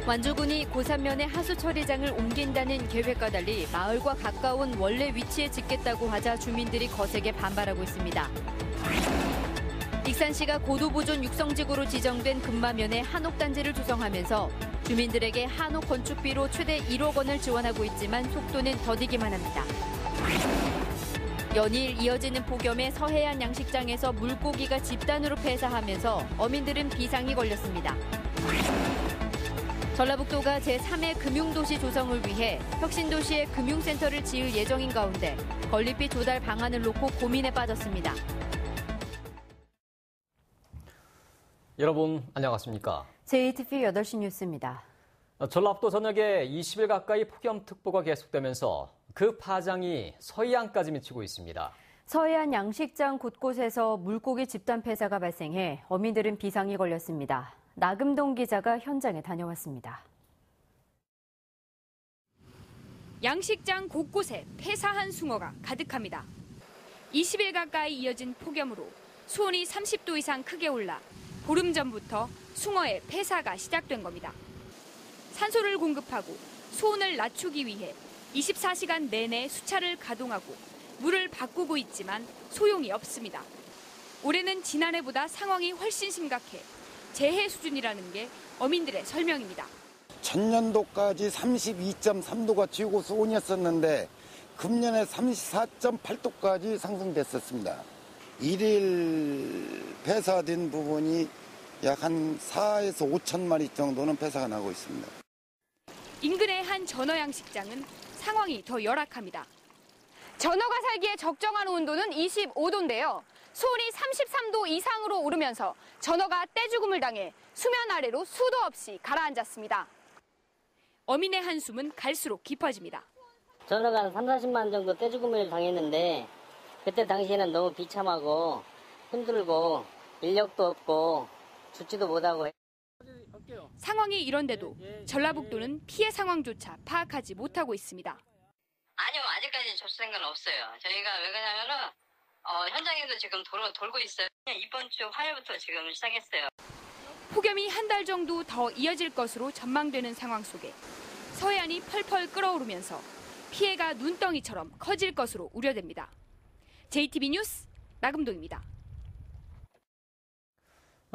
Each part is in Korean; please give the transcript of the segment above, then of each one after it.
완주군이 고산면의 하수 처리장을 옮긴다는 계획과 달리 마을과 가까운 원래 위치에 짓겠다고 하자 주민들이 거세게 반발하고 있습니다. 익산시가 고도보존 육성지구로 지정된 금마면에 한옥단지를 조성하면서 주민들에게 한옥 건축비로 최대 1억 원을 지원하고 있지만 속도는 더디기만 합니다. 연일 이어지는 폭염에 서해안 양식장에서 물고기가 집단으로 폐사하면서 어민들은 비상이 걸렸습니다. 전라북도가 제3회 금융도시 조성을 위해 혁신도시에 금융센터를 지을 예정인 가운데 건립비 조달 방안을 놓고 고민에 빠졌습니다. 여러분 안녕하십니까? JTV 8시 뉴스입니다. 전라북도 전역에 20일 가까이 폭염특보가 계속되면서 그 파장이 서해안까지 미치고 있습니다. 서해안 양식장 곳곳에서 물고기 집단 폐사가 발생해 어민들은 비상이 걸렸습니다. 나금동 기자가 현장에 다녀왔습니다. 양식장 곳곳에 폐사한 숭어가 가득합니다. 20일 가까이 이어진 폭염으로 수온이 30도 이상 크게 올라 보름 전부터 숭어의 폐사가 시작된 겁니다. 산소를 공급하고 수온을 낮추기 위해 24시간 내내 수차를 가동하고 물을 바꾸고 있지만 소용이 없습니다. 올해는 지난해보다 상황이 훨씬 심각해 재해 수준이라는 게 어민들의 설명입니다. 전년도까지 32.3도가 최고 수온이었었는데 금년에 34.8도까지 상승됐었습니다. 일일 폐사된 부분이 약 한 4에서 5천 마리 정도는 폐사가 나고 있습니다. 인근의 한 전어 양식장은 상황이 더 열악합니다. 전어가 살기에 적정한 온도는 25도인데요. 수온이 33도 이상으로 오르면서 전어가 떼죽음을 당해 수면 아래로 수도 없이 가라앉았습니다. 어민의 한숨은 갈수록 깊어집니다. 전어가 한 3, 40만 정도 떼죽음을 당했는데 그때 당시에는 너무 비참하고 힘들고 인력도 없고 죽지도 못하고. 상황이 이런데도 전라북도는 피해 상황조차 파악하지 못하고 있습니다. 아니요, 아직까지 접수된 건 없어요. 저희가 왜 그러냐면은 현장에도 지금 돌고 있어요. 이번 주 화요일부터 지금 시작했어요. 폭염이 한 달 정도 더 이어질 것으로 전망되는 상황 속에 서해안이 펄펄 끓어오르면서 피해가 눈덩이처럼 커질 것으로 우려됩니다. JTB 뉴스 나금동입니다.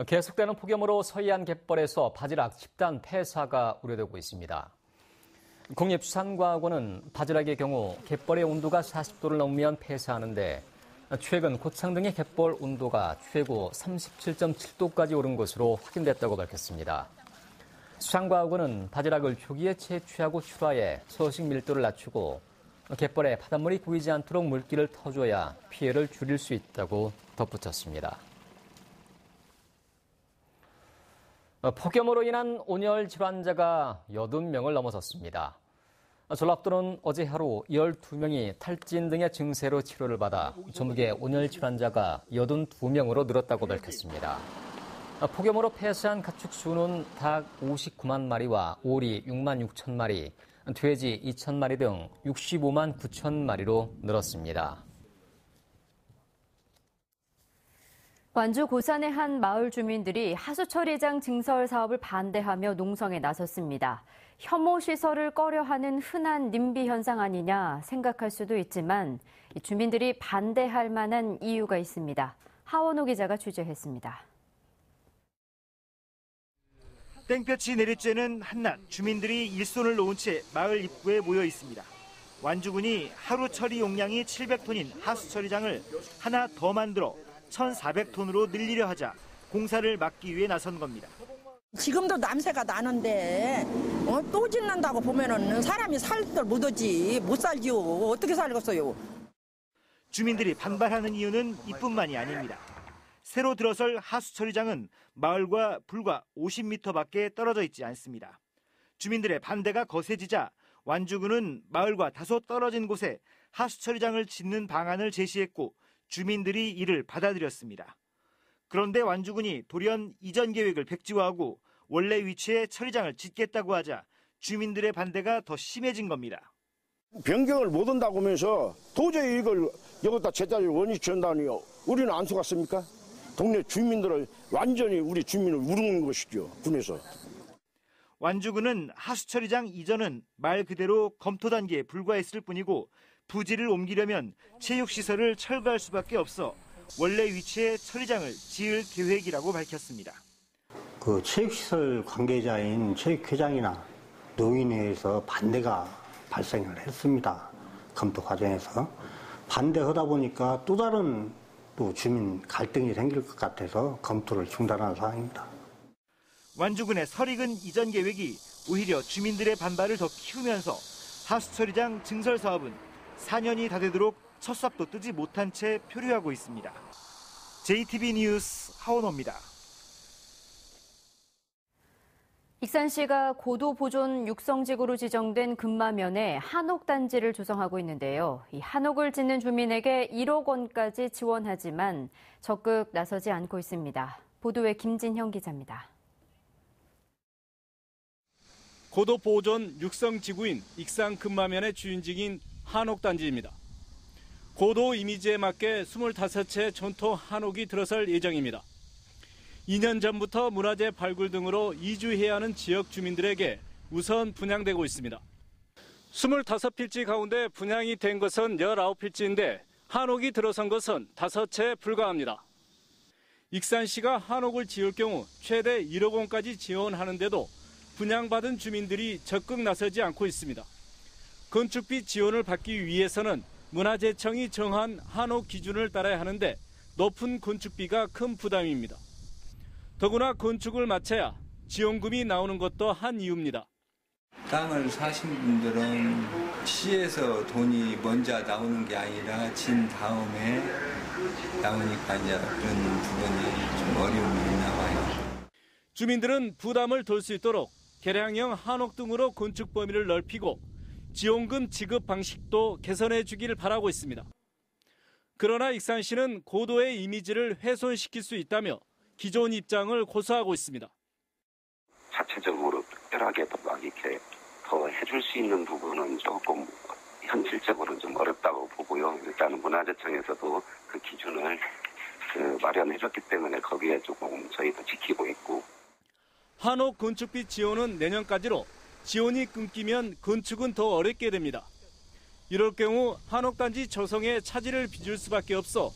계속되는 폭염으로 서해안 갯벌에서 바지락 집단 폐사가 우려되고 있습니다. 국립수산과학원은 바지락의 경우 갯벌의 온도가 40도를 넘으면 폐사하는데 최근 고창 등의 갯벌 온도가 최고 37.7도까지 오른 것으로 확인됐다고 밝혔습니다. 수산과학원은 바지락을 조기에 채취하고 출하해 서식 밀도를 낮추고 갯벌에 바닷물이 고이지 않도록 물기를 터줘야 피해를 줄일 수 있다고 덧붙였습니다. 폭염으로 인한 온열 질환자가 80명을 넘어섰습니다. 전라북도는 어제 하루 12명이 탈진 등의 증세로 치료를 받아 전국의 온열 질환자가 82명으로 늘었다고 밝혔습니다. 폭염으로 폐사한 가축 수는 닭 59만 마리와 오리 6만 6천 마리, 돼지 2천 마리 등 65만 9천 마리로 늘었습니다. 완주 고산의 한 마을 주민들이 하수처리장 증설 사업을 반대하며 농성에 나섰습니다. 혐오 시설을 꺼려하는 흔한 님비 현상 아니냐 생각할 수도 있지만 주민들이 반대할 만한 이유가 있습니다. 하원호 기자가 취재했습니다. 땡볕이 내리쬐는 한낮 주민들이 일손을 놓은 채 마을 입구에 모여 있습니다. 완주군이 하루 처리 용량이 700톤인 하수처리장을 하나 더 만들어 1,400톤으로 늘리려 하자 공사를 막기 위해 나선 겁니다. 지금도 냄새가 나는데 또 짓는다고 보면은 사람이 살들 못하지 못 살지요. 어떻게 살겠어요? 주민들이 반발하는 이유는 이뿐만이 아닙니다. 새로 들어설 하수처리장은 마을과 불과 50m밖에 떨어져 있지 않습니다. 주민들의 반대가 거세지자 완주군은 마을과 다소 떨어진 곳에 하수처리장을 짓는 방안을 제시했고 주민들이 이를 받아들였습니다. 그런데 완주군이 돌연 이전 계획을 백지화하고 원래 위치에 처리장을 짓겠다고 하자 주민들의 반대가 더 심해진 겁니다. 변경을 못 한다고 하면서 도저히 이걸 여기다 제자리를 원위치 한다니 우리는 안 속았습니까? 동네 주민들을 완전히 우리 주민을 우르는 것이죠, 군에서. 완주군은 하수처리장 이전은 말 그대로 검토 단계에 불과했을 뿐이고 부지를 옮기려면 체육시설을 철거할 수밖에 없어 원래 위치에 처리장을 지을 계획이라고 밝혔습니다. 그 체육시설 관계자인 체육회장이나 농인회에서 반대가 발생을 했습니다. 검토 과정에서. 반대하다 보니까 또 다른 또 주민 갈등이 생길 것 같아서 검토를 중단한 상황입니다. 완주군의 설익은 이전 계획이 오히려 주민들의 반발을 더 키우면서 하수처리장 증설 사업은 4년이 다 되도록 첫 삽도 뜨지 못한 채 표류하고 있습니다. JTB 뉴스 하원호입니다. 익산시가 고도보존 육성지구로 지정된 금마면에 한옥단지를 조성하고 있는데요. 이 한옥을 짓는 주민에게 1억 원까지 지원하지만 적극 나서지 않고 있습니다. 보도에 김진형 기자입니다. 고도보존 육성지구인 익산 금마면의 주인직인 한옥단지입니다. 고도 이미지에 맞게 25채 전통 한옥이 들어설 예정입니다. 2년 전부터 문화재 발굴 등으로 이주해야 하는 지역 주민들에게 우선 분양되고 있습니다. 25필지 가운데 분양이 된 것은 19필지인데 한옥이 들어선 것은 5채에 불과합니다. 익산시가 한옥을 지을 경우 최대 1억 원까지 지원하는데도 분양받은 주민들이 적극 나서지 않고 있습니다. 건축비 지원을 받기 위해서는 문화재청이 정한 한옥 기준을 따라야 하는데 높은 건축비가 큰 부담입니다. 더구나 건축을 마쳐야 지원금이 나오는 것도 한 이유입니다. 땅을 사신 분들은 시에서 돈이 먼저 나오는 게 아니라 진 다음에 나오니까 이제 그런 부분이 좀 어려움이 있나 봐요. 주민들은 부담을 덜 수 있도록 개량형 한옥 등으로 건축 범위를 넓히고 지원금 지급 방식도 개선해 주기를 바라고 있습니다. 그러나 익산시는 고도의 이미지를 훼손시킬 수 있다며 기존 입장을 고수하고 있습니다. 자체적으로 특별하게 막 이렇게 더 해줄 수 있는 부분은 조금 현실적으로 좀 어렵다고 보고요. 일단은 문화재청에서도 그 기준을 마련해줬기 때문에 거기에 조금 저희도 지키고 있고. 한옥 건축비 지원은 내년까지로 지원이 끊기면 건축은 더 어렵게 됩니다. 이럴 경우 한옥단지 조성에 차질을 빚을 수밖에 없어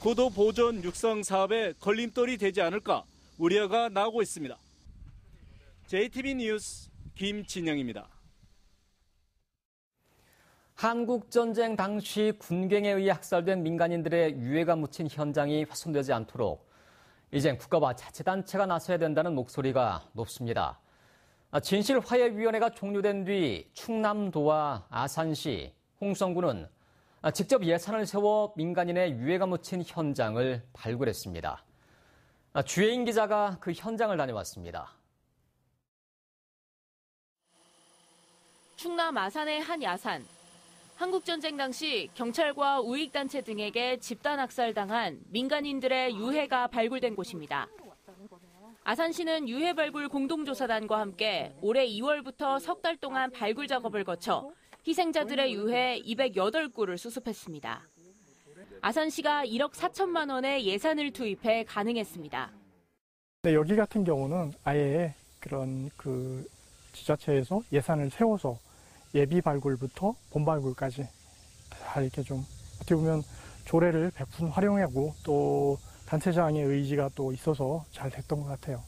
고도 보존 육성 사업에 걸림돌이 되지 않을까 우려가 나오고 있습니다. JTB 뉴스 김진영입니다. 한국전쟁 당시 군경에 의해 학살된 민간인들의 유해가 묻힌 현장이 훼손되지 않도록 이젠 국가와 자치단체가 나서야 된다는 목소리가 높습니다. 진실화해위원회가 종료된 뒤 충남도와 아산시, 홍성군은 직접 예산을 세워 민간인의 유해가 묻힌 현장을 발굴했습니다. 주혜인 기자가 그 현장을 다녀왔습니다. 충남 아산의 한 야산. 한국전쟁 당시 경찰과 우익단체 등에게 집단 학살당한 민간인들의 유해가 발굴된 곳입니다. 아산시는 유해 발굴 공동조사단과 함께 올해 2월부터 석 달 동안 발굴 작업을 거쳐 희생자들의 유해 208구를 수습했습니다. 아산시가 1억 4천만 원의 예산을 투입해 가능했습니다. 네, 여기 같은 경우는 아예 그런 지자체에서 예산을 세워서 예비 발굴부터 본 발굴까지 다 이렇게 좀 어떻게 보면 조례를 100% 활용하고 또 단체장의 의지가 또 있어서 잘 됐던 것 같아요.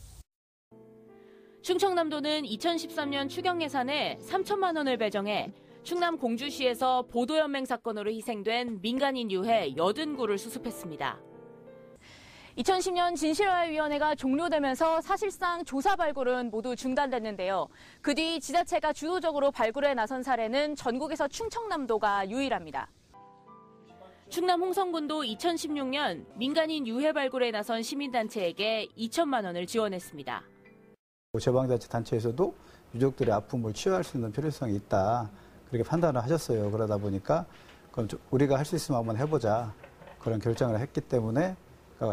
충청남도는 2013년 추경 예산에 3천만 원을 배정해 충남 공주시에서 보도연맹 사건으로 희생된 민간인 유해 80구를 수습했습니다. 2010년 진실화해위원회가 종료되면서 사실상 조사 발굴은 모두 중단됐는데요. 그 뒤 지자체가 주도적으로 발굴에 나선 사례는 전국에서 충청남도가 유일합니다. 충남 홍성군도 2016년 민간인 유해 발굴에 나선 시민단체에게 2천만 원을 지원했습니다. 지방자치단체에서도 유족들의 아픔을 치유할 수 있는 필요성이 있다. 그렇게 판단을 하셨어요. 그러다 보니까 그럼 우리가 할 수 있으면 한번 해보자. 그런 결정을 했기 때문에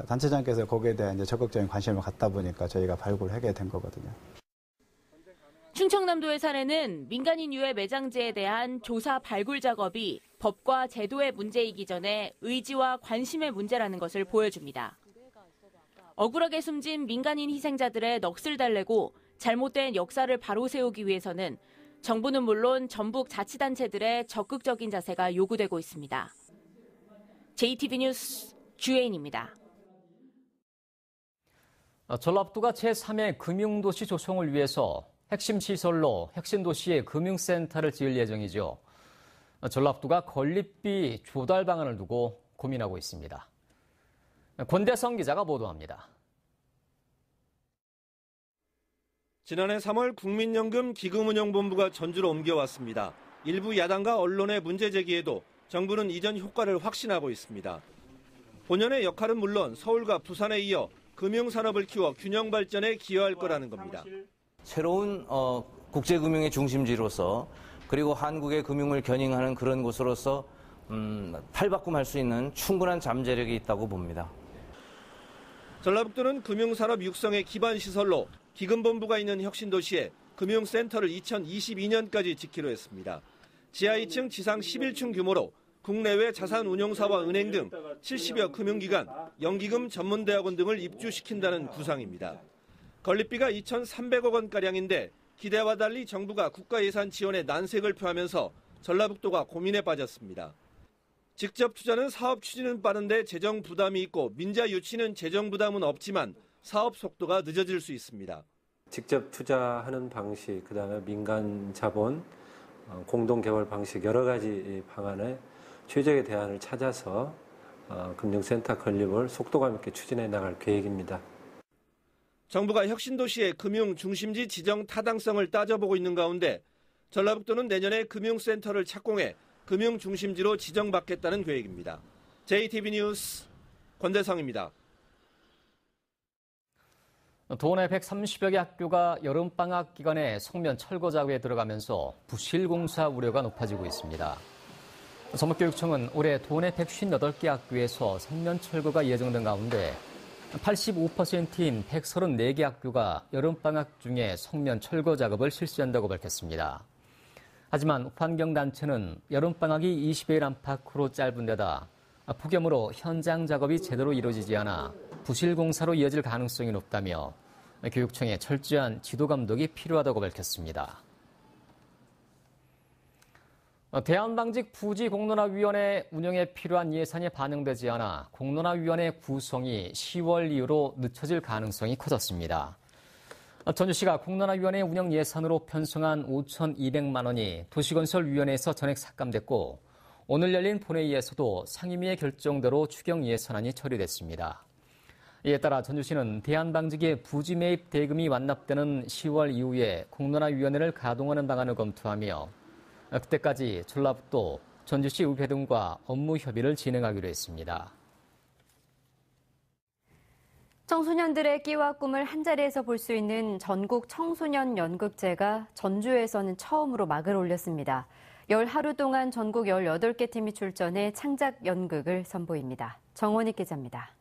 단체장께서 거기에 대한 이제 적극적인 관심을 갖다 보니까 저희가 발굴을 하게 된 거거든요. 충청남도의 사례는 민간인 유해 매장지에 대한 조사 발굴 작업이 법과 제도의 문제이기 전에 의지와 관심의 문제라는 것을 보여줍니다. 억울하게 숨진 민간인 희생자들의 넋을 달래고 잘못된 역사를 바로 세우기 위해서는 정부는 물론 전북 자치단체들의 적극적인 자세가 요구되고 있습니다. JTB 뉴스 주혜인입니다. 전라북도가 제3회 금융도시 조성을 위해서 핵심 시설로 혁신도시의 금융센터를 지을 예정이죠. 전라북도가 건립비 조달 방안을 두고 고민하고 있습니다. 권대성 기자가 보도합니다. 지난해 3월 국민연금 기금운용본부가 전주로 옮겨왔습니다. 일부 야당과 언론의 문제 제기에도 정부는 이전 효과를 확신하고 있습니다. 본연의 역할은 물론 서울과 부산에 이어 금융산업을 키워 균형 발전에 기여할 거라는 겁니다. 새로운 국제금융의 중심지로서 그리고 한국의 금융을 견인하는 그런 곳으로서 탈바꿈할 수 있는 충분한 잠재력이 있다고 봅니다. 전라북도는 금융산업 육성의 기반 시설로 기금본부가 있는 혁신도시에 금융센터를 2022년까지 짓기로 했습니다. 지하 2층, 지상 11층 규모로 국내외 자산운용사와 은행 등 70여 금융기관, 연기금 전문대학원 등을 입주시킨다는 구상입니다. 건립비가 2,300억 원가량인데 기대와 달리 정부가 국가예산 지원에 난색을 표하면서 전라북도가 고민에 빠졌습니다. 직접 투자는 사업 추진은 빠른데 재정 부담이 있고 민자 유치는 재정 부담은 없지만 사업 속도가 늦어질 수 있습니다. 직접 투자하는 방식, 그다음에 민간 자본, 공동 개발 방식 여러 가지 방안에 최적의 대안을 찾아서 금융센터 건립을 속도감 있게 추진해 나갈 계획입니다. 정부가 혁신도시의 금융 중심지 지정 타당성을 따져보고 있는 가운데 전라북도는 내년에 금융센터를 착공해 금융 중심지로 지정받겠다는 계획입니다. JTB 뉴스 권대성입니다. 도내 130여 개 학교가 여름방학 기간에 성면 철거 작업에 들어가면서 부실 공사 우려가 높아지고 있습니다. 전북교육청은 올해 도내 158개 학교에서 성면 철거가 예정된 가운데 85%인 134개 학교가 여름방학 중에 성면 철거 작업을 실시한다고 밝혔습니다. 하지만 환경단체는 여름방학이 20일 안팎으로 짧은 데다 폭염으로 현장 작업이 제대로 이루어지지 않아 부실 공사로 이어질 가능성이 높다며 교육청에 철저한 지도 감독이 필요하다고 밝혔습니다. 대한방직 부지공론화위원회 운영에 필요한 예산이 반영되지 않아 공론화위원회 구성이 10월 이후로 늦춰질 가능성이 커졌습니다. 전주시가 공론화위원회 운영 예산으로 편성한 5,200만 원이 도시건설위원회에서 전액 삭감됐고 오늘 열린 본회의에서도 상임위의 결정대로 추경 예산안이 처리됐습니다. 이에 따라 전주시는 대한방직의 부지 매입 대금이 완납되는 10월 이후에 공론화위원회를 가동하는 방안을 검토하며 그때까지 전라북도, 전주시 의회 등과 업무 협의를 진행하기로 했습니다. 청소년들의 끼와 꿈을 한자리에서 볼 수 있는 전국 청소년 연극제가 전주에서는 처음으로 막을 올렸습니다. 열 하루 동안 전국 18개 팀이 출전해 창작 연극을 선보입니다. 정원희 기자입니다.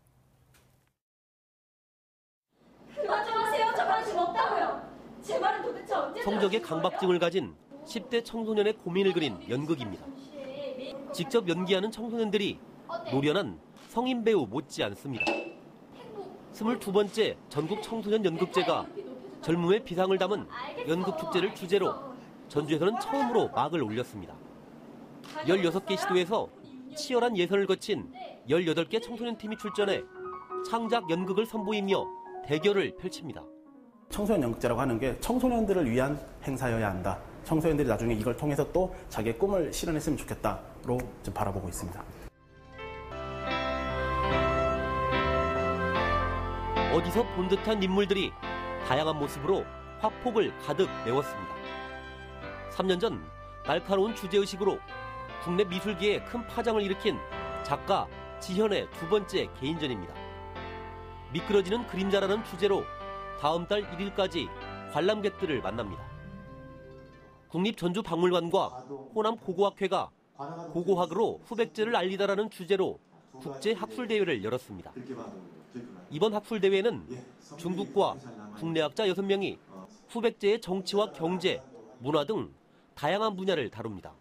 그만 좀 하세요. 저 관심 없다고요. 제 말은 도대체 언제 성적의 강박증을 가진 10대 청소년의 고민을 그린 연극입니다. 직접 연기하는 청소년들이 노련한 성인 배우 못지 않습니다. 22번째 전국 청소년 연극제가 젊음의 비상을 담은 연극축제를 주제로 전주에서는 처음으로 막을 올렸습니다. 16개 시도에서 치열한 예선을 거친 18개 청소년 팀이 출전해 창작 연극을 선보이며 대결을 펼칩니다. 청소년 연극제라고 하는 게 청소년들을 위한 행사여야 한다. 청소년들이 나중에 이걸 통해서 또 자기의 꿈을 실현했으면 좋겠다로 좀 바라보고 있습니다. 어디서 본 듯한 인물들이 다양한 모습으로 화폭을 가득 메웠습니다. 3년 전 날카로운 주제의식으로 국내 미술계에 큰 파장을 일으킨 작가 지현의 두 번째 개인전입니다. 미끄러지는 그림자라는 주제로 다음 달 1일까지 관람객들을 만납니다. 국립전주박물관과 호남 고고학회가 고고학으로 후백제를 알리다라는 주제로 국제학술대회를 열었습니다. 이번 학술대회는 중국과 국내학자 6명이 후백제의 정치와 경제, 문화 등 다양한 분야를 다룹니다.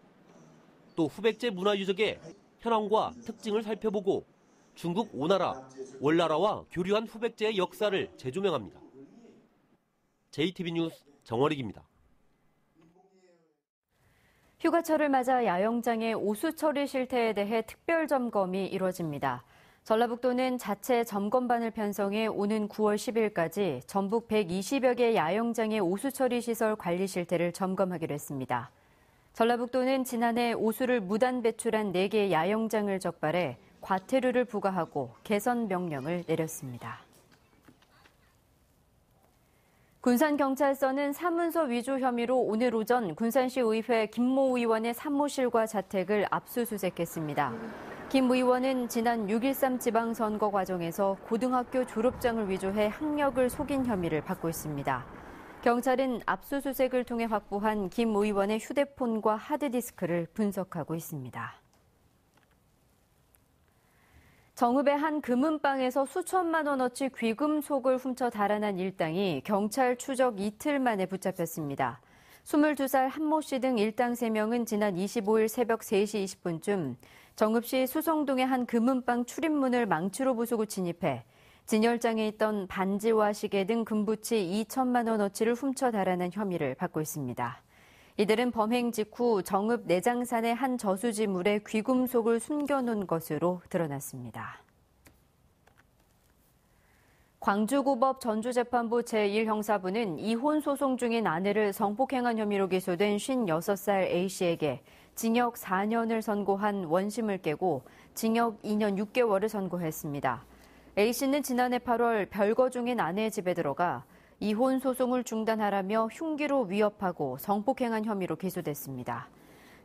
또 후백제 문화유적의 현황과 특징을 살펴보고 중국 오나라, 월나라와 교류한 후백제의 역사를 재조명합니다. JTB 뉴스 정월익입니다. 휴가철을 맞아 야영장의 오수 처리 실태에 대해 특별 점검이 이뤄집니다. 전라북도는 자체 점검반을 편성해 오는 9월 10일까지 전북 120여 개 야영장의 오수 처리 시설 관리 실태를 점검하기로 했습니다. 전라북도는 지난해 오수를 무단 배출한 4개 야영장을 적발해 과태료를 부과하고 개선 명령을 내렸습니다. 군산경찰서는 사문서 위조 혐의로 오늘 오전 군산시 의회 김모 의원의 사무실과 자택을 압수수색했습니다. 김 의원은 지난 6.13 지방선거 과정에서 고등학교 졸업장을 위조해 학력을 속인 혐의를 받고 있습니다. 경찰은 압수수색을 통해 확보한 김 의원의 휴대폰과 하드디스크를 분석하고 있습니다. 정읍의 한 금은방에서 수천만 원어치 귀금속을 훔쳐 달아난 일당이 경찰 추적 이틀 만에 붙잡혔습니다. 22살 한모 씨 등 일당 3명은 지난 25일 새벽 3시 20분쯤 정읍시 수성동의 한 금은방 출입문을 망치로 부수고 진입해 진열장에 있던 반지와 시계 등 금부치 2천만 원어치를 훔쳐 달아난 혐의를 받고 있습니다. 이들은 범행 직후 정읍 내장산의 한 저수지물에 귀금속을 숨겨놓은 것으로 드러났습니다. 광주고법 전주재판부 제1형사부는 이혼 소송 중인 아내를 성폭행한 혐의로 기소된 56살 A씨에게 징역 4년을 선고한 원심을 깨고 징역 2년 6개월을 선고했습니다. A씨는 지난해 8월 별거 중인 아내의 집에 들어가 이혼 소송을 중단하라며 흉기로 위협하고 성폭행한 혐의로 기소됐습니다.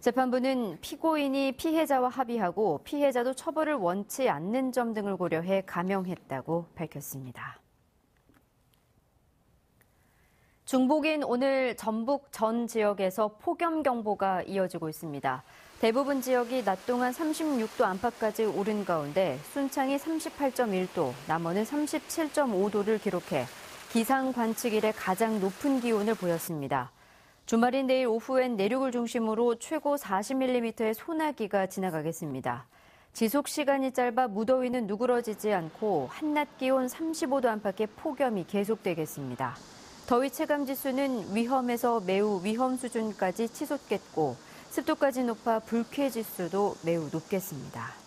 재판부는 피고인이 피해자와 합의하고 피해자도 처벌을 원치 않는 점 등을 고려해 감형했다고 밝혔습니다. 중복인 오늘 전북 전 지역에서 폭염경보가 이어지고 있습니다. 대부분 지역이 낮 동안 36도 안팎까지 오른 가운데 순창이 38.1도, 남원은 37.5도를 기록해 기상 관측 이래 가장 높은 기온을 보였습니다. 주말인 내일 오후엔 내륙을 중심으로 최고 40mm의 소나기가 지나가겠습니다. 지속 시간이 짧아 무더위는 누그러지지 않고 한낮 기온 35도 안팎의 폭염이 계속되겠습니다. 더위 체감 지수는 위험에서 매우 위험 수준까지 치솟겠고 습도까지 높아 불쾌 지수도 매우 높겠습니다.